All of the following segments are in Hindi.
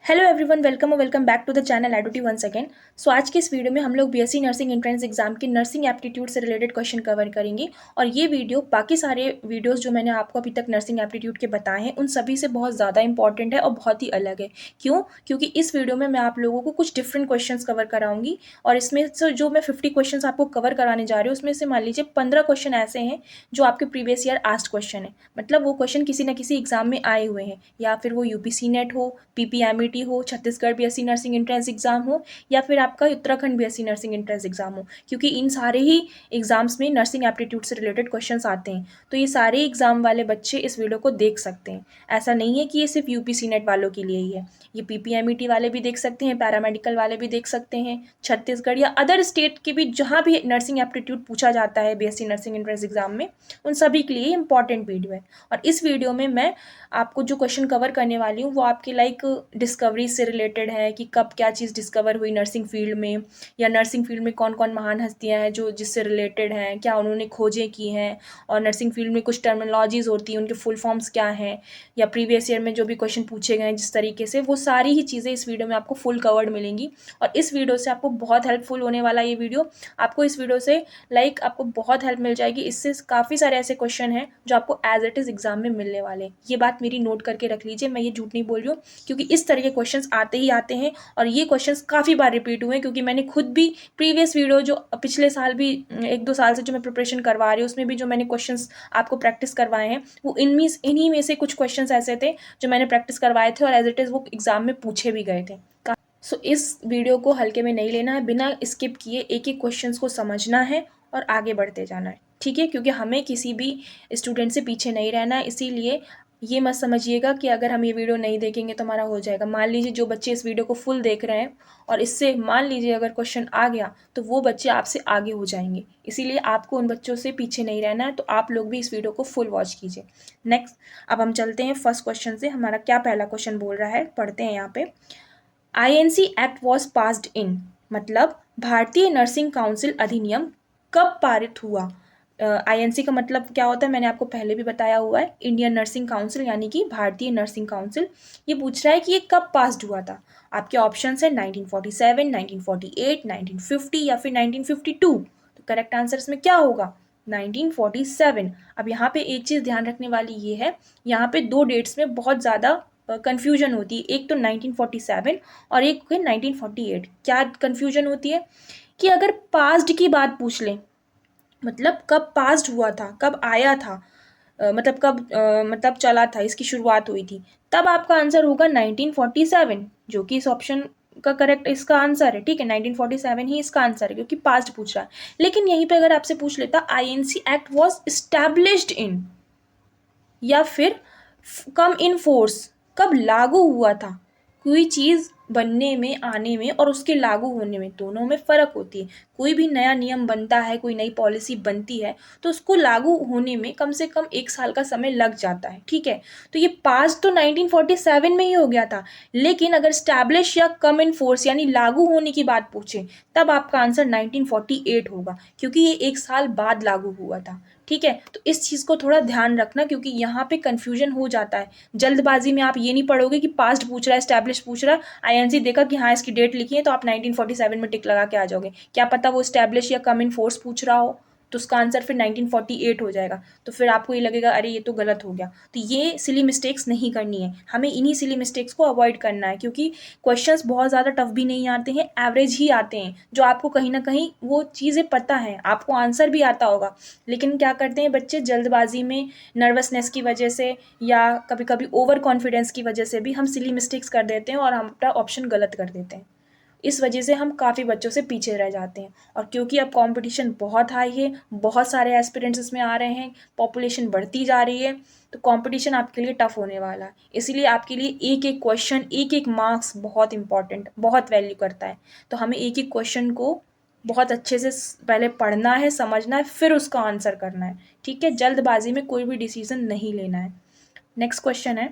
Hello everyone, welcome back to the channel एडुटी वंस अगेन। सो आज के इस वीडियो में हम लोग बीएससी नर्सिंग एंट्रेंस एग्जाम की नर्सिंग एप्टीट्यूड से रिलेटेड क्वेश्चन कवर करेंगे। और ये वीडियो बाकी सारे वीडियोस जो मैंने आपको अभी तक नर्सिंग एप्टीट्यूड के बताए हैं उन सभी से बहुत ज़्यादा इंपॉर्टेंट है और बहुत ही अलग है। क्यों? क्योंकि इस वीडियो में मैं आप लोगों को कुछ डिफरेंट क्वेश्चन कवर कराऊंगी और इसमें से जो मैं 50 क्वेश्चन आपको कवर कराने जा रही हूँ उसमें से मान लीजिए 15 क्वेश्चन ऐसे हैं जो आपके प्रीवियस ईयर आस्ट क्वेश्चन है। मतलब वो क्वेश्चन किसी न किसी एग्जाम में आए हुए हैं, या फिर वो यूपीसी नेट हो, पीपीएमईटी हो, Chhattisgarh BSc nursing entrance exam हो, या फिर आपका Uttarakhand BSc nursing entrance exam हो। क्योंकि इन सारे ही एग्जाम्स में नर्सिंग एप्टीट्यूड से रिलेटेड क्वेश्चंस आते हैं, तो ये सारे एग्जाम वाले बच्चे इस वीडियो को देख सकते हैं। ऐसा नहीं है कि ये सिर्फ यूपीसी नेट वालों के लिए ही है, ये पीपीएमईटी वाले भी देख सकते हैं, पैरामेडिकल वाले भी देख सकते हैं, छत्तीसगढ़ या अदर स्टेट के भी जहाँ भी नर्सिंग एप्टीट्यूड पूछा जाता है बीएससी नर्सिंग एंट्रेंस एग्जाम में, उन सभी के लिए इंपॉर्टेंट वीडियो है। और इस वीडियो में मैं आपको जो क्वेश्चन कवर करने वाली हूँ वो आपके लाइक डिस्कवरी से रिलेटेड है कि कब क्या चीज़ डिस्कवर हुई नर्सिंग फील्ड में, या नर्सिंग फील्ड में कौन कौन महान हस्तियाँ हैं जो जिससे रिलेटेड हैं, क्या उन्होंने खोजें की हैं, और नर्सिंग फील्ड में कुछ टर्मिनोलॉजीज होती हैं उनके फुल फॉर्म्स क्या हैं, या प्रीवियस ईयर में जो भी क्वेश्चन पूछे गए हैं जिस तरीके से, वो सारी ही चीज़ें इस वीडियो में आपको फुल कवर्ड मिलेंगी। और इस वीडियो से आपको बहुत हेल्पफुल होने वाला ये वीडियो। आपको इस वीडियो से आपको बहुत हेल्प मिल जाएगी। इससे काफ़ी सारे ऐसे क्वेश्चन हैं जो आपको एज इट इज़ एग्जाम में मिलने वाले हैं। ये बात मेरी नोट करके रख लीजिए, मैं ये झूठ नहीं बोल रही हूँ, क्योंकि इस तरह के क्वेश्चंस आते ही आते हैं और ये क्वेश्चंस काफ़ी बार रिपीट हुए हैं। क्योंकि मैंने खुद भी प्रीवियस वीडियो जो पिछले साल भी 1-2 साल से जो मैं प्रिपरेशन करवा रही हूँ उसमें भी जो मैंने क्वेश्चंस आपको प्रैक्टिस करवाए हैं वो इन्हीं में से कुछ क्वेश्चंस ऐसे थे जो मैंने प्रैक्टिस करवाए थे और एज इट इज़ वो एग्जाम में पूछे भी गए थे। सो इस वीडियो को हल्के में नहीं लेना है, बिना स्किप किए एक एक क्वेश्चंस को समझना है और आगे बढ़ते जाना है, ठीक है? क्योंकि हमें किसी भी स्टूडेंट से पीछे नहीं रहना है। इसीलिए ये मत समझिएगा कि अगर हम ये वीडियो नहीं देखेंगे तो हमारा हो जाएगा। मान लीजिए जो बच्चे इस वीडियो को फुल देख रहे हैं और इससे मान लीजिए अगर क्वेश्चन आ गया तो वो बच्चे आपसे आगे हो जाएंगे। इसीलिए आपको उन बच्चों से पीछे नहीं रहना है, तो आप लोग भी इस वीडियो को फुल वॉच कीजिए। नेक्स्ट, अब हम चलते हैं फर्स्ट क्वेश्चन से। हमारा क्या पहला क्वेश्चन बोल रहा है, पढ़ते हैं यहाँ पे। आईएनसी एक्ट वॉज पास्ड इन, मतलब भारतीय नर्सिंग काउंसिल अधिनियम कब पारित हुआ? आईएनसी का मतलब क्या होता है मैंने आपको पहले भी बताया हुआ है, इंडियन नर्सिंग काउंसिल यानी कि भारतीय नर्सिंग काउंसिल। ये पूछ रहा है कि ये कब पास्ड हुआ था। आपके ऑप्शंस है 1947, 1948, 1950 या फिर 1952। तो करेक्ट आंसर इसमें क्या होगा? 1947। अब यहाँ पे एक चीज़ ध्यान रखने वाली ये है, यहाँ पे दो डेट्स में बहुत ज़्यादा कन्फ्यूजन होती है। एक तो 1947 और एक है 1948। क्या कन्फ्यूजन होती है कि अगर पास्ड की बात पूछ लें, मतलब कब पास्ड हुआ था, कब आया था, मतलब कब मतलब चला था, इसकी शुरुआत हुई थी, तब आपका आंसर होगा 1947, जो कि इस ऑप्शन का करेक्ट इसका आंसर है। ठीक है, 1947 ही इसका आंसर है क्योंकि पास्ट पूछ रहा है। लेकिन यहीं पे अगर आपसे पूछ लेता INC act was established in, या फिर कम इन फोर्स, कब लागू हुआ था। कोई चीज़ बनने में, आने में और उसके लागू होने में, दोनों में फ़र्क होती है। कोई भी नया नियम बनता है, कोई नई पॉलिसी बनती है, तो उसको लागू होने में कम से कम 1 साल का समय लग जाता है। ठीक है, तो ये पास तो 1947 में ही हो गया था। लेकिन अगर स्टैब्लिश या कम इन फोर्स यानी लागू होने की बात पूछे, तब आपका आंसर 1948 होगा, क्योंकि ये 1 साल बाद लागू हुआ था। ठीक है, तो इस चीज़ को थोड़ा ध्यान रखना, क्योंकि यहाँ पे कन्फ्यूजन हो जाता है। जल्दबाजी में आप ये नहीं पढ़ोगे कि पास्ट पूछ रहा है, स्टैब्लिश पूछ रहा है, आईएनसी देखा कि हाँ इसकी डेट लिखी है तो आप 1947 में टिक लगा के आ जाओगे। क्या पता वो स्टैब्लिश या कम इन फोर्स पूछ रहा हो, तो उसका आंसर फिर 1948 हो जाएगा। तो फिर आपको ये लगेगा अरे ये तो गलत हो गया। तो ये सिली मिस्टेक्स नहीं करनी है, हमें इन्हीं सिली मिस्टेक्स को अवॉइड करना है, क्योंकि क्वेश्चंस बहुत ज़्यादा टफ भी नहीं आते हैं, एवरेज ही आते हैं, जो आपको कहीं ना कहीं वो चीज़ें पता है, आपको आंसर भी आता होगा। लेकिन क्या करते हैं बच्चे, जल्दबाजी में, नर्वसनेस की वजह से या कभी कभी ओवर कॉन्फिडेंस की वजह से भी हम सिली मिस्टेक्स कर देते हैं और हम अपना ऑप्शन गलत कर देते हैं। इस वजह से हम काफ़ी बच्चों से पीछे रह जाते हैं। और क्योंकि अब कंपटीशन बहुत हाई है, बहुत सारे एस्पिरेंट्स इसमें आ रहे हैं, पॉपुलेशन बढ़ती जा रही है, तो कंपटीशन आपके लिए टफ होने वाला है। इसीलिए आपके लिए एक एक क्वेश्चन, एक एक मार्क्स बहुत इंपॉर्टेंट, बहुत वैल्यू करता है। तो हमें एक एक क्वेश्चन को बहुत अच्छे से पहले पढ़ना है, समझना है, फिर उसका आंसर करना है। ठीक है, जल्दबाजी में कोई भी डिसीजन नहीं लेना है। नेक्स्ट क्वेश्चन है,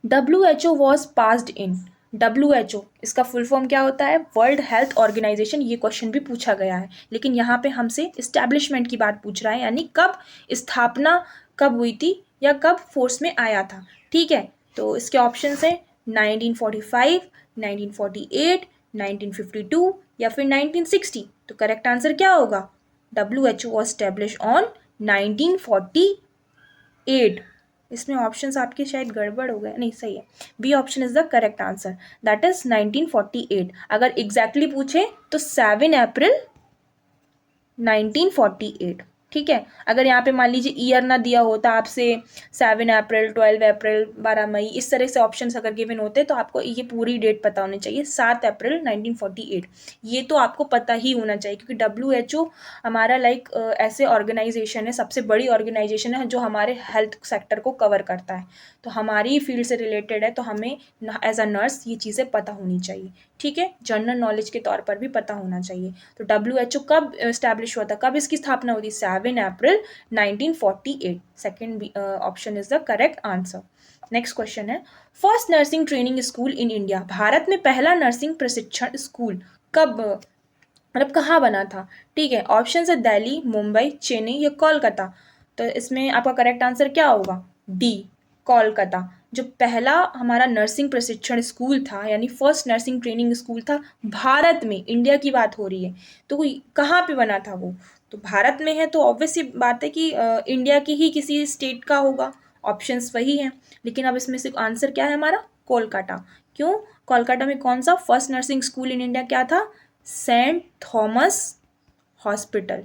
WHO was passed in. WHO इसका फुल फॉर्म क्या होता है? World health organisation. ये क्वेश्चन भी पूछा गया है, लेकिन यहाँ पे हमसे इस्टेब्लिशमेंट की बात पूछ रहा है, यानी कब स्थापना कब हुई थी या कब फोर्स में आया था। ठीक है, तो इसके ऑप्शन है 1945, 1948, 1952 या फिर 1960? तो करेक्ट आंसर क्या होगा? WHO was established on 1948. इसमें ऑप्शंस आपके शायद गड़बड़ हो गए, नहीं सही है, B option is the correct answer, that is 1948. अगर एग्जैक्टली पूछे तो 7 अप्रैल 1948. ठीक है, अगर यहाँ पे मान लीजिए ईयर ना दिया होता आपसे, 7 अप्रैल, 12 अप्रैल, 12 मई, इस तरह से ऑप्शंस अगर गिवन होते तो आपको ये पूरी डेट पता होनी चाहिए, 7 अप्रैल 1948. ये तो आपको पता ही होना चाहिए क्योंकि WHO हमारा लाइक ऐसे ऑर्गेनाइजेशन है, सबसे बड़ी ऑर्गेनाइजेशन है जो हमारे हेल्थ सेक्टर को कवर करता है, तो हमारी फील्ड से रिलेटेड है, तो हमें एज अ नर्स ये चीज़ें पता होनी चाहिए. ठीक है, जनरल नॉलेज के तौर पर भी पता होना चाहिए. तो WHO कब एस्टैब्लिश हुआ था, कब इसकी स्थापना हुई थी? 7 April 1948. Second option is the correct answer. Next question है, first nursing training school in India. Bharat में पहला नर्सिंग प्रशिक्षण स्कूल कब, मतलब कहाँ बना था? ठीक है, ऑप्शन है दिल्ली, मुंबई, चेन्नई या कोलकाता. तो इसमें आपका करेक्ट आंसर क्या होगा? डी, कोलकाता. जो पहला हमारा नर्सिंग प्रशिक्षण स्कूल था, यानी फर्स्ट नर्सिंग ट्रेनिंग स्कूल था भारत में, इंडिया की बात हो रही है, तो कहाँ पे बना था वो? तो भारत में है तो ऑब्वियस सी बात है कि इंडिया की ही किसी स्टेट का होगा. ऑप्शंस वही हैं, लेकिन अब इसमें से आंसर क्या है हमारा? कोलकाता. क्यों? कोलकाता में कौन सा first nursing school in India क्या था? सेंट थॉमस हॉस्पिटल,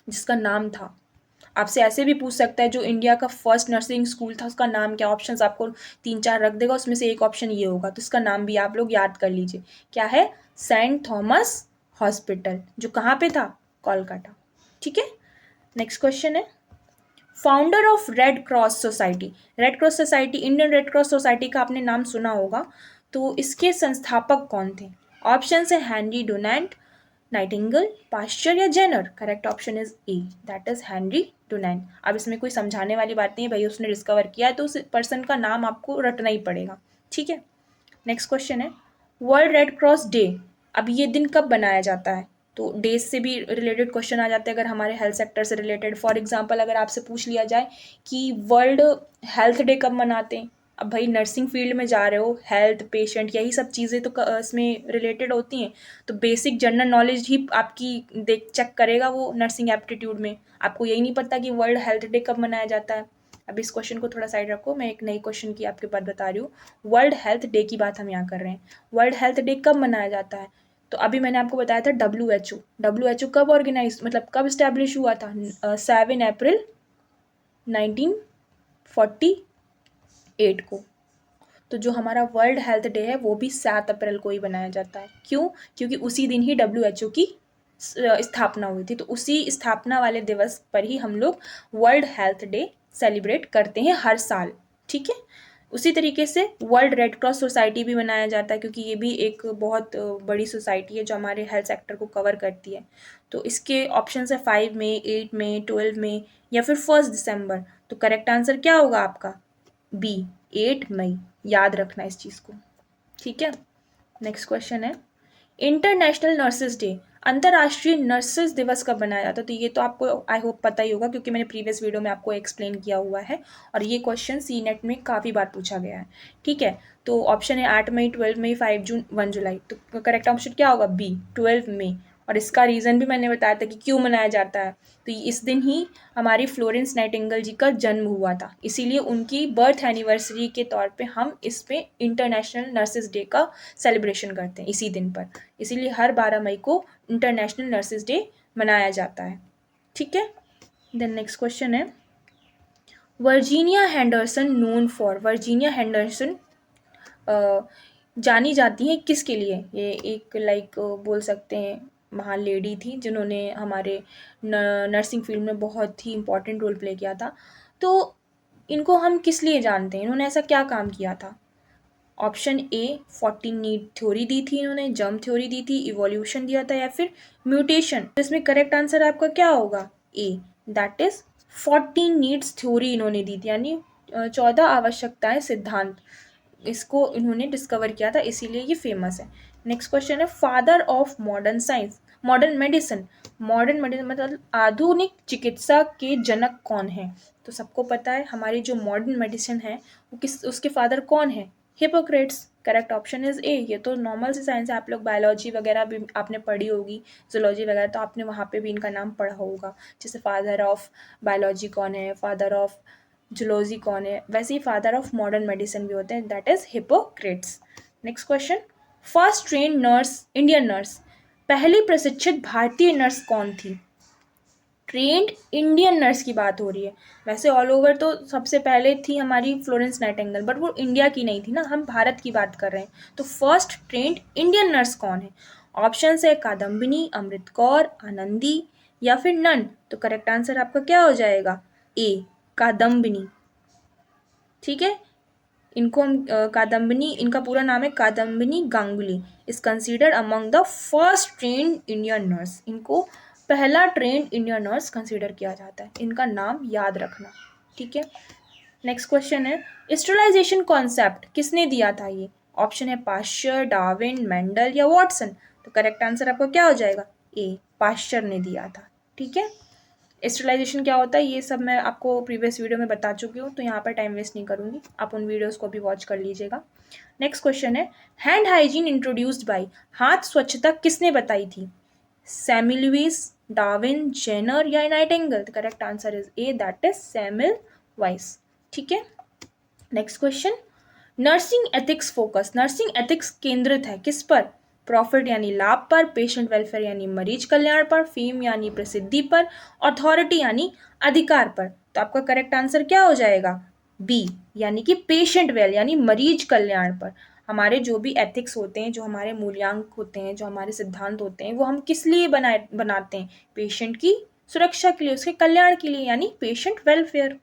जिसका नाम था. आपसे ऐसे भी पूछ सकता है जो इंडिया का फर्स्ट नर्सिंग स्कूल था उसका नाम क्या? ऑप्शंस आपको 3-4 रख देगा, उसमें से एक ऑप्शन ये होगा, तो इसका नाम भी आप लोग याद कर लीजिए. क्या है? सेंट थॉमस हॉस्पिटल, जो कहाँ पे था? कोलकाता. ठीक है, नेक्स्ट क्वेश्चन है, founder of red cross society. Red cross society, Indian red cross society का आपने नाम सुना होगा, तो इसके संस्थापक कौन थे? ऑप्शन है हेनरी डुनांट, नाइटिंगेल, पास्चर या Jenner. Correct option is A, that is Henry Dunant. अब इसमें कोई समझाने वाली बात नहीं है भाई, उसने डिस्कवर किया है तो उस पर्सन का नाम आपको रटना ही पड़ेगा. ठीक है, नेक्स्ट क्वेश्चन है, वर्ल्ड रेड क्रॉस डे. अब ये दिन कब बनाया जाता है? तो डेज से भी रिलेटेड क्वेश्चन आ जाते हैं अगर हमारे हेल्थ सेक्टर से रिलेटेड. फॉर एग्जांपल अगर आपसे पूछ लिया जाए कि वर्ल्ड हेल्थ डे कब मनाते हैं, अब भाई नर्सिंग फील्ड में जा रहे हो, हेल्थ, पेशेंट, यही सब चीज़ें तो इसमें रिलेटेड होती हैं, तो बेसिक जनरल नॉलेज ही आपकी देख चेक करेगा वो नर्सिंग एप्टीट्यूड में. आपको यही नहीं पता कि वर्ल्ड हेल्थ डे कब मनाया जाता है. अब इस क्वेश्चन को थोड़ा साइड रखो, मैं एक नई क्वेश्चन की आपके पास बता रही हूँ. वर्ल्ड हेल्थ डे की बात हम यहाँ कर रहे हैं. वर्ल्ड हेल्थ डे कब मनाया जाता है? तो अभी मैंने आपको बताया था WHO कब ऑर्गेनाइज, मतलब कब इस्टेब्लिश हुआ था? 7 अप्रैल 1948 को. तो जो हमारा वर्ल्ड हेल्थ डे है वो भी 7 अप्रैल को ही बनाया जाता है. क्यों? क्योंकि उसी दिन ही WHO की स्थापना हुई थी, तो उसी स्थापना वाले दिवस पर ही हम लोग वर्ल्ड हेल्थ डे सेलिब्रेट करते हैं हर साल. ठीक है, उसी तरीके से वर्ल्ड रेड क्रॉस सोसाइटी भी बनाया जाता है क्योंकि ये भी एक बहुत बड़ी सोसाइटी है जो हमारे हेल्थ सेक्टर को कवर करती है. तो इसके ऑप्शन है 5 में, 8 में, 12 में या फिर 1 दिसंबर. तो करेक्ट आंसर क्या होगा आपका? बी, 8 मई. याद रखना इस चीज़ को. ठीक है, नेक्स्ट क्वेश्चन है, इंटरनेशनल नर्सेज डे, अंतर्राष्ट्रीय नर्सेज दिवस कब मनाया जाता है? तो ये तो आपको आई होप पता ही होगा क्योंकि मैंने प्रीवियस वीडियो में आपको एक्सप्लेन किया हुआ है और ये क्वेश्चन CNET में काफ़ी बार पूछा गया है. ठीक है, तो ऑप्शन है 8 मई, 12 मई, 5 जून, 1 जुलाई. तो करेक्ट ऑप्शन क्या होगा? बी, 12 मई. और इसका रीज़न भी मैंने बताया था कि क्यों मनाया जाता है. तो इस दिन ही हमारी फ्लोरेंस नाइटिंगेल जी का जन्म हुआ था, इसीलिए उनकी बर्थ एनिवर्सरी के तौर पे हम इस पे इंटरनेशनल नर्सेज डे का सेलिब्रेशन करते हैं इसी दिन पर. इसीलिए हर 12 मई को इंटरनेशनल नर्सेज डे मनाया जाता है. ठीक है, देन नेक्स्ट क्वेश्चन है, Virginia Henderson known for. Virginia Henderson जानी जाती हैं किसके लिए? ये एक लाइक बोल सकते हैं महान लेडी थी जिन्होंने हमारे नर्सिंग फील्ड में बहुत ही इम्पोर्टेंट रोल प्ले किया था. तो इनको हम किस लिए जानते हैं, इन्होंने ऐसा क्या काम किया था? ऑप्शन ए, 14 नीड थ्योरी दी थी इन्होंने, जर्म थ्योरी दी थी, इवोल्यूशन दिया था या फिर म्यूटेशन. तो इसमें करेक्ट आंसर आपका क्या होगा? A, that is 14 needs theory इन्होंने दी थी, यानी 14 आवश्यकताएं सिद्धांत, इसको इन्होंने डिस्कवर किया था, इसीलिए ये फेमस है. नेक्स्ट क्वेश्चन है, father of modern science, modern medicine. Modern medicine मतलब आधुनिक चिकित्सा के जनक कौन है? तो सबको पता है हमारी जो मॉडर्न मेडिसिन है वो उसके फादर कौन है? हिपोक्रेट्स। करेक्ट ऑप्शन इज ए। ये तो नॉर्मल सी साइंस है, आप लोग बायोलॉजी वगैरह भी आपने पढ़ी होगी, जूलॉजी वगैरह, तो आपने वहाँ पे भी इनका नाम पढ़ा होगा। जैसे फादर ऑफ बायोलॉजी कौन है, फादर ऑफ जूलॉजी कौन है, वैसे ही फादर ऑफ मॉडर्न मेडिसिन भी होते हैं, that is Hippocrates. Next question, first train nurse, Indian nurse, पहली प्रशिक्षित भारतीय नर्स कौन थी? ट्रेंड इंडियन नर्स की बात हो रही है। वैसे ऑल ओवर तो सबसे पहले थी हमारी फ्लोरेंस नाइटिंगेल, बट वो इंडिया की नहीं थी ना, हम भारत की बात कर रहे हैं। तो फर्स्ट ट्रेंड इंडियन नर्स कौन है? ऑप्शन है कादम्बिनी, अमृत कौर, आनंदी या फिर नन। तो करेक्ट आंसर आपका क्या हो जाएगा? ए, कादम्बिनी। ठीक है, इनको हम कादम्बिनी, इनका पूरा नाम है Kadambini Ganguly, is considered among the first trained Indian nurse. इनको पहला ट्रेन्ड इंडियन नर्स कंसिडर किया जाता है, इनका नाम याद रखना। ठीक है, नेक्स्ट क्वेश्चन है, स्टेरिलाइजेशन कॉन्सेप्ट किसने दिया था? ये ऑप्शन है पाश्चर, डार्विन, मेंडल या वॉटसन। तो करेक्ट आंसर आपका क्या हो जाएगा? ए, पाश्चर ने दिया था। ठीक है, स्टेरिलाइजेशन क्या होता है ये सब मैं आपको प्रीवियस वीडियो में बता चुकी हूँ, तो यहाँ पर टाइम वेस्ट नहीं करूँगी, आप उन वीडियोस को भी वॉच कर लीजिएगा। नेक्स्ट क्वेश्चन है, हैंड हाइजीन इंट्रोड्यूस्ड बाय, हाथ स्वच्छता किसने बताई थी? सैमुअल लुईस, डार्विन, जेनर या Nightingale. The correct answer is A, that is Samuel Lewis. ठीक है, next question, nursing ethics focus, nursing ethics केंद्रित है किस पर? प्रॉफिट यानी लाभ पर, पेशेंट वेलफेयर यानी मरीज कल्याण पर, फेम यानी प्रसिद्धि पर, अथॉरिटी यानी अधिकार पर। तो आपका करेक्ट आंसर क्या हो जाएगा? बी, यानी कि पेशेंट वेल यानी मरीज कल्याण पर। हमारे जो भी एथिक्स होते हैं, जो हमारे मूल्यांक होते हैं, जो हमारे सिद्धांत होते हैं, वो हम किस लिए बनाते हैं? पेशेंट की सुरक्षा के लिए, उसके कल्याण के लिए, यानी patient welfare.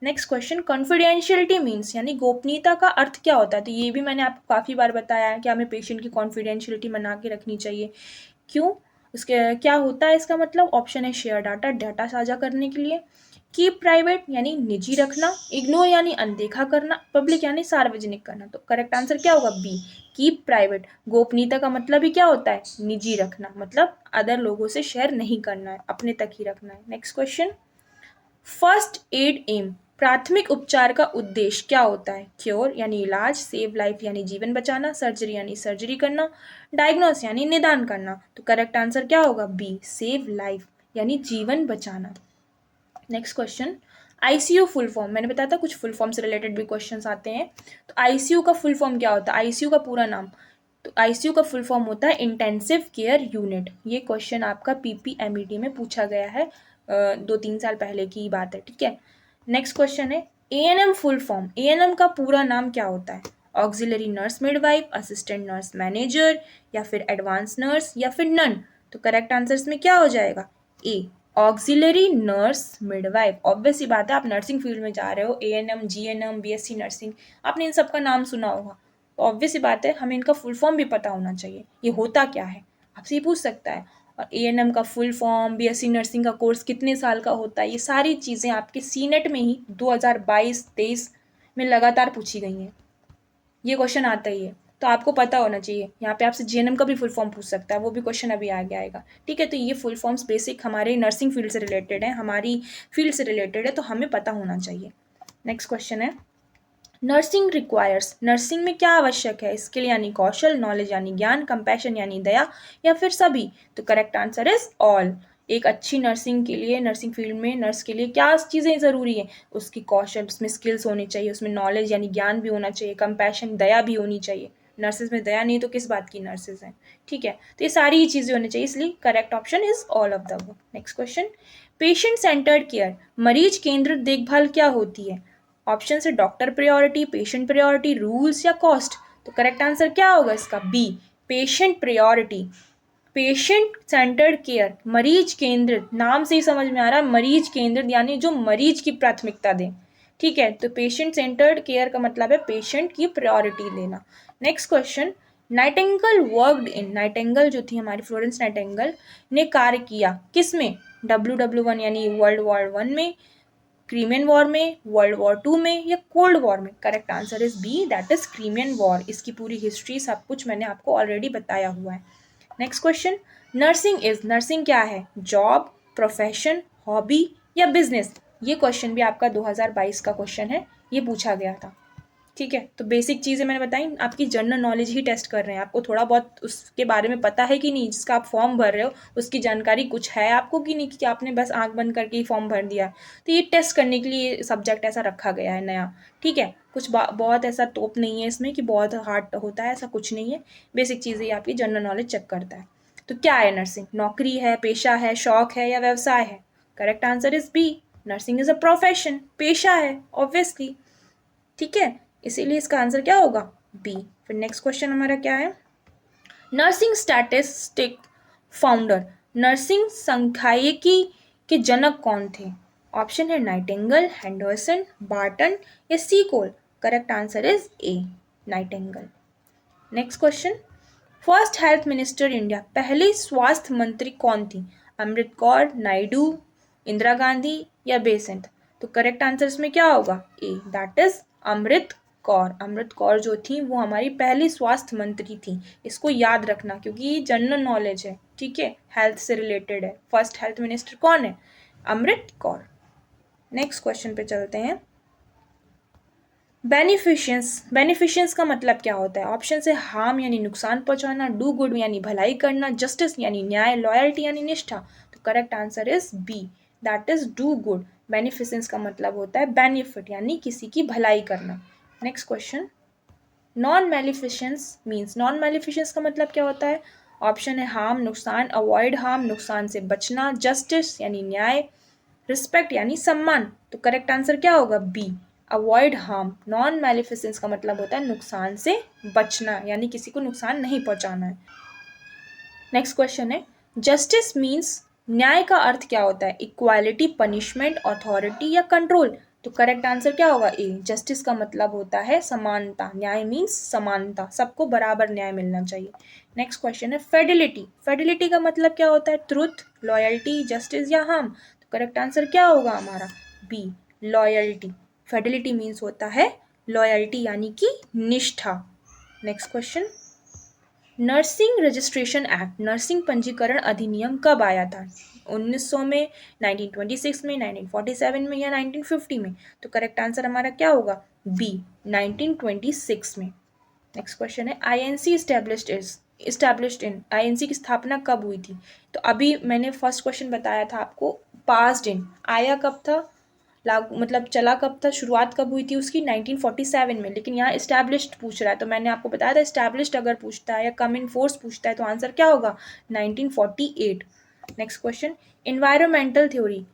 Next question, confidentiality means यानी गोपनीयता का अर्थ क्या होता है? तो ये भी मैंने आपको काफ़ी बार बताया है कि हमें पेशेंट की कॉन्फिडेंशियलिटी बना के रखनी चाहिए। क्यों? उसके क्या होता है इसका मतलब? ऑप्शन है शेयर डाटा, डाटा साझा करने के लिए, कीप प्राइवेट यानी निजी रखना, इग्नोर यानी अनदेखा करना, पब्लिक यानी सार्वजनिक करना। तो करेक्ट आंसर क्या होगा? B, keep private. गोपनीयता का मतलब ही क्या होता है? निजी रखना, मतलब अदर लोगों से शेयर नहीं करना है, अपने तक ही रखना है। Next question, first aid aim, प्राथमिक उपचार का उद्देश्य क्या होता है? क्योर यानी इलाज, सेव लाइफ यानी जीवन बचाना, सर्जरी यानी सर्जरी करना, डायग्नोस यानी निदान करना। तो करेक्ट आंसर क्या होगा? बी, सेव लाइफ यानी जीवन बचाना। Next question, ICU full form, मैंने बताया था कुछ फुल फॉर्म से रिलेटेड भी क्वेश्चंस आते हैं। तो आईसीयू का फुल फॉर्म क्या होता है? आईसीयू का पूरा नाम, तो आईसीयू का फुल फॉर्म होता है इंटेंसिव केयर यूनिट। ये क्वेश्चन आपका पीपीएमईटी में पूछा गया है, 2-3 साल पहले की बात है। ठीक है, नेक्स्ट क्वेश्चन है, एएनएम फुल फॉर्म, एएनएम का पूरा नाम क्या होता है? Auxiliary nurse midwife, assistant nurse manager या फिर एडवांस नर्स या फिर नन। तो करेक्ट आंसर इसमें क्या हो जाएगा? ए, ऑक्सिलरी नर्स मिडवाइफ। ऑब्वियस ही बात है, आप नर्सिंग फील्ड में जा रहे हो, एएनएम, जीएनएम, बीएससी नर्सिंग, आपने इन सब का नाम सुना होगा, तो ऑब्वियस ही बात है हमें इनका फुल फॉर्म भी पता होना चाहिए, ये होता क्या है, आपसे ये पूछ सकता है। और एएनएम का फुल फॉर्म, बीएससी नर्सिंग का कोर्स कितने साल का होता है, ये सारी चीज़ें आपके सीनेट में ही 2022-23 में लगातार पूछी गई हैं, ये क्वेश्चन आता ही है, तो आपको पता होना चाहिए। यहाँ पे आपसे जीएनएम का भी फुल फॉर्म पूछ सकता है, वो भी क्वेश्चन अभी आगे आएगा। ठीक है, तो ये फुल फॉर्म्स बेसिक हमारे नर्सिंग फील्ड से रिलेटेड है, हमारी फील्ड से रिलेटेड है, तो हमें पता होना चाहिए। नेक्स्ट क्वेश्चन है, नर्सिंग रिक्वायर्स, नर्सिंग में क्या आवश्यक है? स्किल यानी कौशल, नॉलेज यानी ज्ञान, कंपैशन यानी दया या फिर सभी। तो करेक्ट आंसर इज ऑल। एक अच्छी नर्सिंग के लिए, नर्सिंग फील्ड में नर्स के लिए क्या चीज़ें ज़रूरी है? उसकी कौशल, उसमें स्किल्स होने चाहिए, उसमें नॉलेज यानी ज्ञान भी होना चाहिए, कंपैशन दया भी होनी चाहिए। नर्सेज में दया नहीं तो किस बात की नर्सेज हैं? ठीक है, तो ये सारी ही चीज़ें होनी चाहिए, इसलिए correct option is all of the above. Next question, patient centred care, मरीज केंद्रित देखभाल क्या होती है? ऑप्शन से doctor priority, patient priority, rules या कॉस्ट। तो करेक्ट आंसर क्या होगा इसका? B, patient priority. Patient centred care, मरीज केंद्रित, नाम से ही समझ में आ रहा है, मरीज केंद्रित यानी जो मरीज की प्राथमिकता दें। ठीक है, तो पेशेंट सेंटर्ड केयर का मतलब है पेशेंट की प्रायोरिटी देना। Next question, Nightingale worked in, Nightingale जो थी हमारी फ्लोरेंस नाइटिंगेल ने कार्य किया किस में? WW1 यानी वर्ल्ड वॉर 1 में, क्रीमियन वॉर में, वर्ल्ड वॉर 2 में या कोल्ड वॉर में। Correct answer is B, that is Crimean war. इसकी पूरी हिस्ट्री सब कुछ मैंने आपको ऑलरेडी बताया हुआ है। Next question, nursing is, nursing क्या है? जॉब, प्रोफेशन, हॉबी या बिजनेस। ये क्वेश्चन भी आपका 2022 का क्वेश्चन है, ये पूछा गया था। ठीक है, तो बेसिक चीज़ें मैंने बताई, आपकी जनरल नॉलेज ही टेस्ट कर रहे हैं, आपको थोड़ा बहुत उसके बारे में पता है कि नहीं, जिसका आप फॉर्म भर रहे हो उसकी जानकारी कुछ है आपको कि नहीं, कि आपने बस आंख बंद करके ही फॉर्म भर दिया। तो ये टेस्ट करने के लिए सब्जेक्ट ऐसा रखा गया है नया। ठीक है, कुछ बहुत ऐसा तोप नहीं है इसमें कि बहुत हार्ड होता है, ऐसा कुछ नहीं है। बेसिक चीज़ें आपकी जनरल नॉलेज चेक करता है। तो क्या है नर्सिंग? नौकरी है, पेशा है, शौक है या व्यवसाय है? Correct answer is B, nursing is a profession, पेशा है ऑब्वियसली। ठीक है, इसीलिए इसका आंसर क्या होगा? बी। फिर नेक्स्ट क्वेश्चन हमारा क्या है? नर्सिंग स्टैटिस्टिक फाउंडर, नर्सिंग सांख्यिकी के जनक कौन थे? ऑप्शन है नाइटिंगेल, हेंडरसन, बार्टन या Seacole. Correct answer is A, Nightingale. Next question, first health minister India, पहली स्वास्थ्य मंत्री कौन थी? अमृत कौर, नायडू, इंदिरा गांधी या बेसेंट? तो करेक्ट आंसर इसमें क्या होगा? A, that is Amrit Kaur. Amrit Kaur जो थी वो हमारी पहली स्वास्थ्य मंत्री थी। इसको याद रखना क्योंकि ये जनरल नॉलेज है। ठीक है, हेल्थ से रिलेटेड है। फर्स्ट हेल्थ मिनिस्टर कौन है? अमृत कौर। नेक्स्ट क्वेश्चन पे चलते हैं। बेनिफिशियंस का मतलब क्या होता है? ऑप्शन से हार्म यानी नुकसान पहुंचाना, डू गुड यानी भलाई करना, जस्टिस यानी न्याय, लॉयल्टी यानी निष्ठा। तो correct answer is B, that is do good. Beneficence का मतलब होता है बेनिफिट यानी किसी की भलाई करना। नेक्स्ट क्वेश्चन, नॉन मेलिफिशेंस का मतलब क्या होता है? ऑप्शन है हार्म नुकसान, अवॉइड हार्म नुकसान से बचना, जस्टिस यानी न्याय, रिस्पेक्ट यानी सम्मान। तो करेक्ट आंसर क्या होगा? B, avoid harm. Non maleficence का मतलब होता है नुकसान से बचना, यानी किसी को नुकसान नहीं पहुंचाना है। नेक्स्ट क्वेश्चन है, जस्टिस मीन्स, न्याय का अर्थ क्या होता है? इक्वालिटी, पनिशमेंट, अथॉरिटी या कंट्रोल। तो करेक्ट आंसर क्या होगा? ए, जस्टिस का मतलब होता है समानता। न्याय मीन्स समानता, सबको बराबर न्याय मिलना चाहिए। नेक्स्ट क्वेश्चन है, फेडिलिटी। फेडिलिटी का मतलब क्या होता है? ट्रुथ, लॉयल्टी, जस्टिस या हार्म। तो करेक्ट आंसर क्या होगा हमारा? B, loyalty. फेडिलिटी मीन्स होता है लॉयल्टी यानी कि निष्ठा। Next question, nursing registration act, nursing पंजीकरण अधिनियम कब आया था? 1900 में, 1926 में, 1947 में या 1950 में? तो करेक्ट आंसर हमारा क्या होगा? बी, 1926 में। नेक्स्ट क्वेश्चन है, आईएनसी इस्टेब्लिश्ड इन, आईएनसी की स्थापना कब हुई थी? तो अभी मैंने फर्स्ट क्वेश्चन बताया था आपको, पास्ड इन, आया कब था, लागू मतलब चला कब था, शुरुआत कब हुई थी उसकी? 1947 में। लेकिन यहाँ इस्टेब्लिश्ड पूछ रहा है, तो मैंने आपको बताया था इस्टेब्लिश्ड अगर पूछता है या कम इन फोर्स पूछता है तो आंसर क्या होगा? 1948। Next question, environmental theory,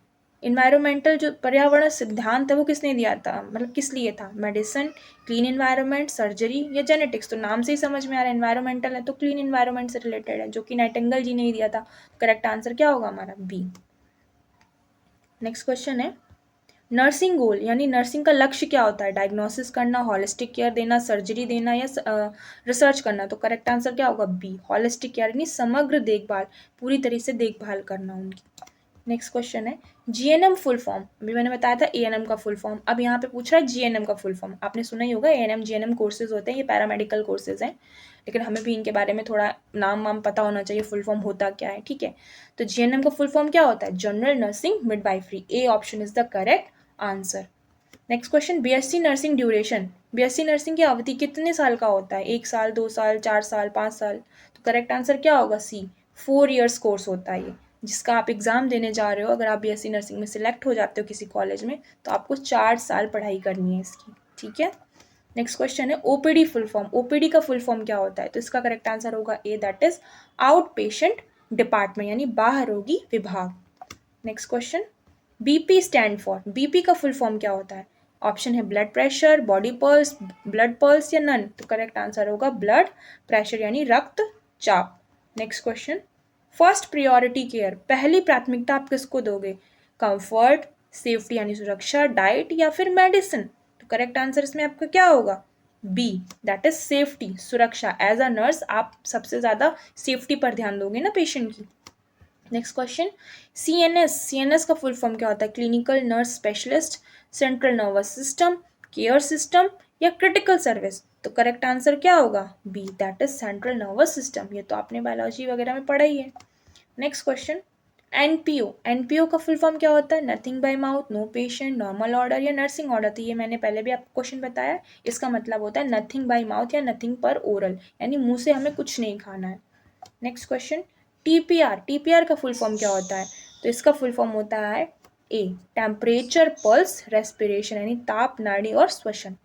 environmental जो पर्यावरण सिद्धांत है वो किसने दिया था, मतलब किस लिए था? मेडिसिन, क्लीन इन्वायरमेंट, सर्जरी या जेनेटिक्स? तो नाम से ही समझ में आ रहा है इन्वायरमेंटल है तो क्लीन इन्वायरमेंट से रिलेटेड है, जो कि नाइटिंगेल जी ने ही दिया था। करेक्ट आंसर क्या होगा हमारा? बी। नेक्स्ट क्वेश्चन है, नर्सिंग गोल यानी नर्सिंग का लक्ष्य क्या होता है? डायग्नोसिस करना, हॉलिस्टिक केयर देना, सर्जरी देना या रिसर्च करना? तो करेक्ट आंसर क्या होगा? बी, हॉलिस्टिक केयर यानी समग्र देखभाल, पूरी तरह से देखभाल करना उनकी। नेक्स्ट क्वेश्चन है, जीएनएम फुल फॉर्म, अभी मैंने बताया था एएनएम का फुल फॉर्म, अब यहाँ पे पूछ रहा है जीएनएम का फुल फॉर्म। आपने सुना ही होगा एएनएम जीएनएम कोर्सेज होते हैं, ये पैरामेडिकल कोर्सेज हैं, लेकिन हमें भी इनके बारे में थोड़ा नाम वाम पता होना चाहिए, फुल फॉर्म होता क्या है। ठीक है, तो जीएनएम का फुल फॉर्म क्या होता है? General nursing midwifery. A option is the correct answer. Next question, BSc nursing duration, BSc nursing की अवधि कितने साल का होता है? 1 साल, 2 साल, 4 साल, 5 साल? तो करेक्ट आंसर क्या होगा? सी, 4 ईयर्स कोर्स होता है ये, जिसका आप एग्जाम देने जा रहे हो। अगर आप बीएससी नर्सिंग में सिलेक्ट हो जाते हो किसी कॉलेज में तो आपको 4 साल पढ़ाई करनी है इसकी। ठीक है, नेक्स्ट क्वेश्चन है, ओपीडी फुल फॉर्म, ओपीडी का फुल फॉर्म क्या होता है? तो इसका करेक्ट आंसर होगा A, that is out patient department यानी बाह्य रोगी विभाग। Next question, BP stand for, BP का फुल फॉर्म क्या होता है? ऑप्शन है blood pressure, body pulse, blood pulse या नन? तो करेक्ट आंसर होगा ब्लड प्रेशर यानी रक्तचाप। Next question, first priority care, पहली प्राथमिकता आप किसको दोगे? कंफर्ट, सेफ्टी यानी सुरक्षा, डाइट या फिर मेडिसिन? तो करेक्ट आंसर इसमें आपका क्या होगा? बी, दैट इज सेफ्टी, सुरक्षा। एज अ नर्स आप सबसे ज़्यादा सेफ्टी पर ध्यान दोगे ना पेशेंट की। नेक्स्ट क्वेश्चन, सीएनएस, सीएनएस का फुल फॉर्म क्या होता है? Clinical nurse specialist, central nervous system, care system या क्रिटिकल सर्विस? तो करेक्ट आंसर क्या होगा? B, that is central nervous system. ये तो आपने बायोलॉजी वगैरह में पढ़ा ही है। नेक्स्ट क्वेश्चन, एनपीओ का फुल फॉर्म क्या होता है? Nothing by mouth, no patient, normal order या नर्सिंग ऑर्डर। तो ये मैंने पहले भी आपको क्वेश्चन बताया, इसका मतलब होता है नथिंग बाय माउथ या नथिंग पर ओरल, यानी मुंह से हमें कुछ नहीं खाना है। नेक्स्ट क्वेश्चन, टीपीआर का फुल फॉर्म क्या होता है? तो इसका फुल फॉर्म होता है ए, टेम्परेचर पल्स रेस्पिरेशन, यानी ताप, नाड़ी और श्वसन।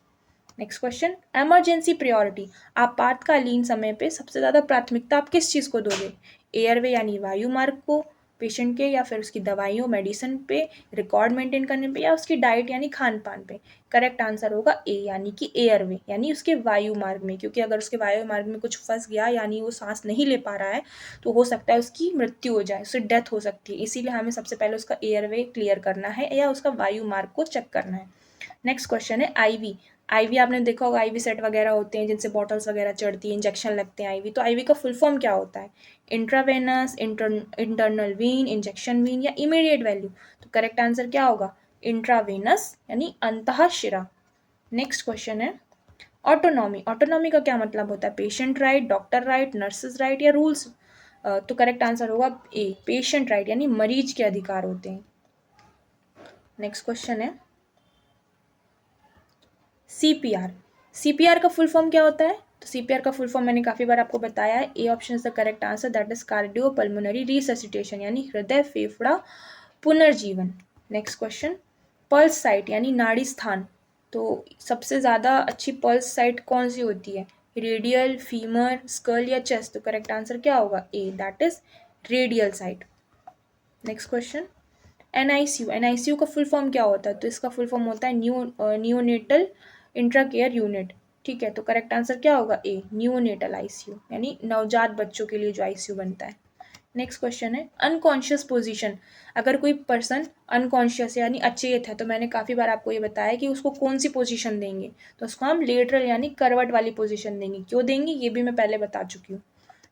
नेक्स्ट क्वेश्चन, इमरजेंसी प्रायोरिटी, आपातकालीन समय पे सबसे ज़्यादा प्राथमिकता आप किस चीज़ को दोगे? एयरवे यानी वायु मार्ग को, पेशेंट के, या फिर उसकी दवाइयों मेडिसिन पे, रिकॉर्ड मेंटेन करने पे, या उसकी डाइट यानी खान पान पे। करेक्ट आंसर होगा ए, यानी कि एयरवे, यानी उसके वायु मार्ग में, क्योंकि अगर उसके वायु मार्ग में कुछ फंस गया यानी वो सांस नहीं ले पा रहा है तो हो सकता है उसकी मृत्यु हो जाए, उससे डेथ हो सकती है। इसीलिए हमें सबसे पहले उसका एयरवे क्लियर करना है या उसका वायु मार्ग को चेक करना है। नेक्स्ट क्वेश्चन है आईवी आपने देखा होगा, आईवी सेट वगैरह होते हैं जिनसे बॉटल्स वगैरह चढ़ती है, इंजेक्शन लगते हैं आईवी। तो आईवी का फुल फॉर्म क्या होता है? Intravenous, internal vein, injection vein या इमीडिएट वैल्यू। तो करेक्ट आंसर क्या होगा? इंट्रावेनस, यानी अंतःशिरा। नेक्स्ट क्वेश्चन है ऑटोनॉमी का क्या मतलब होता है? Patient right, doctor right, nurses right या रूल्स। तो करेक्ट आंसर होगा ए, पेशेंट राइट, यानी मरीज के अधिकार होते हैं। नेक्स्ट क्वेश्चन है सीपीआर का फुल फॉर्म क्या होता है? तो सीपीआर का फुल फॉर्म मैंने काफ़ी बार आपको बताया है। A option is the correct answer, that is cardio pulmonary resuscitation, यानी हृदय फेफड़ा पुनर्जीवन। नेक्स्ट क्वेश्चन, पल्स साइट यानी नाड़ी स्थान। तो सबसे ज़्यादा अच्छी पल्स साइट कौन सी होती है? रेडियल, फीमर, स्कल या चेस्ट। तो करेक्ट आंसर क्या होगा? A, that is radial site. Next question, NICU का फुल फॉर्म क्या होता है? तो इसका फुल फॉर्म होता है न्यूनेटल इंट्रा केयर यूनिट। ठीक है, तो करेक्ट आंसर क्या होगा? ए, न्यूनेटल आईसीयू, यानी नवजात बच्चों के लिए जो आईसीयू बनता है। नेक्स्ट क्वेश्चन है अनकॉन्शियस पोजीशन। अगर कोई पर्सन अनकॉन्शियस यानी अचेत है, तो मैंने काफ़ी बार आपको ये बताया कि उसको कौन सी पोजीशन देंगे। तो उसको हम लेटरल यानी करवट वाली पोजीशन देंगे। क्यों देंगे ये भी मैं पहले बता चुकी हूँ।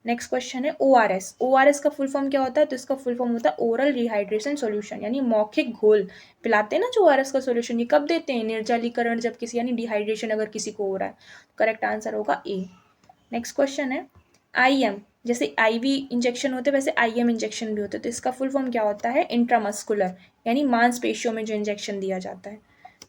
नेक्स्ट क्वेश्चन है ओआरएस का फुल फॉर्म क्या होता है? तो इसका फुल फॉर्म होता है ओरल रिहाइड्रेशन सॉल्यूशन, यानी मौखिक घोल। पिलाते हैं ना जो ओआरएस का सॉल्यूशन, ये कब देते हैं? निर्जलीकरण जब किसी यानी डिहाइड्रेशन अगर किसी को हो रहा है। करेक्ट आंसर होगा ए। नेक्स्ट क्वेश्चन है आईएम, जैसे आईवी इंजेक्शन होते हैं वैसे आईएम इंजेक्शन भी होते हैं। तो इसका फुल फॉर्म क्या होता है? इंट्रामस्कुलर, यानी मांसपेशियों में जो इंजेक्शन दिया जाता है।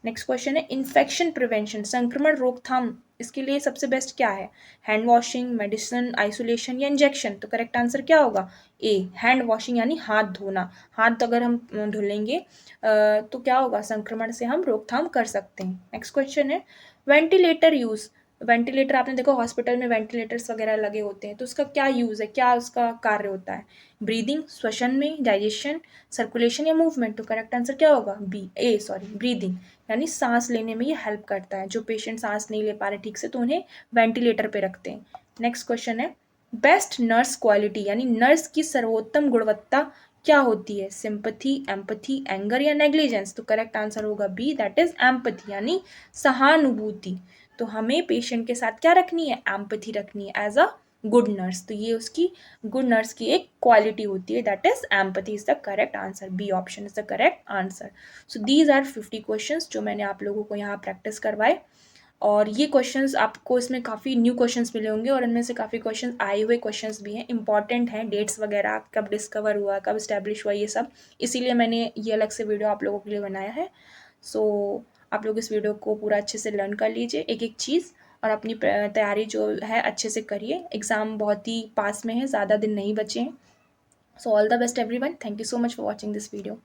नेक्स्ट क्वेश्चन है इन्फेक्शन प्रिवेंशन, संक्रमण रोकथाम, इसके लिए सबसे बेस्ट क्या है? हैंड वॉशिंग, मेडिसिन, आइसोलेशन या इंजेक्शन। तो करेक्ट आंसर क्या होगा? ए, हैंड वॉशिंग, यानी हाथ धोना। हाथ अगर हम धुलेंगे तो क्या होगा? संक्रमण से हम रोकथाम कर सकते हैं। नेक्स्ट क्वेश्चन है वेंटिलेटर यूज। वेंटिलेटर आपने देखो हॉस्पिटल में वेंटिलेटर्स वगैरह लगे होते हैं, तो उसका क्या यूज़ है, क्या उसका कार्य होता है? ब्रीदिंग, श्वसन में, डाइजेशन, सर्कुलेशन या मूवमेंट। तो करेक्ट आंसर क्या होगा? ब्रीदिंग, यानी सांस लेने में ये हेल्प करता है। जो पेशेंट सांस नहीं ले पा रहे ठीक से तो उन्हें वेंटिलेटर पे रखते हैं। नेक्स्ट क्वेश्चन है बेस्ट नर्स क्वालिटी, यानी नर्स की सर्वोत्तम गुणवत्ता क्या होती है? सिंपथी, एम्पथी, एंगर या नेग्लिजेंस। तो करेक्ट आंसर होगा बी, दैट इज एम्पथी, यानी सहानुभूति। तो हमें पेशेंट के साथ क्या रखनी है? एम्पथी रखनी है एज अ गुड नर्स। तो ये उसकी गुड नर्स की एक क्वालिटी होती है, that is empathy is the correct answer. B option is the correct answer. So these are 50 questions जो मैंने आप लोगों को यहाँ प्रैक्टिस करवाए। और ये क्वेश्चंस आपको इसमें काफ़ी न्यू क्वेश्चंस मिले होंगे और इनमें से काफ़ी क्वेश्चंस आए हुए क्वेश्चंस भी हैं, इंपॉर्टेंट हैं, डेट्स वगैरह कब डिस्कवर हुआ, कब इस्टेब्लिश हुआ, ये सब। इसीलिए मैंने ये अलग से वीडियो आप लोगों के लिए बनाया है। सो आप लोग इस वीडियो को पूरा अच्छे से लर्न कर लीजिए एक एक चीज़, और अपनी तैयारी जो है अच्छे से करिए। एग्ज़ाम बहुत ही पास में है, ज़्यादा दिन नहीं बचे हैं। So all the best everyone, thank you so much for watching this video.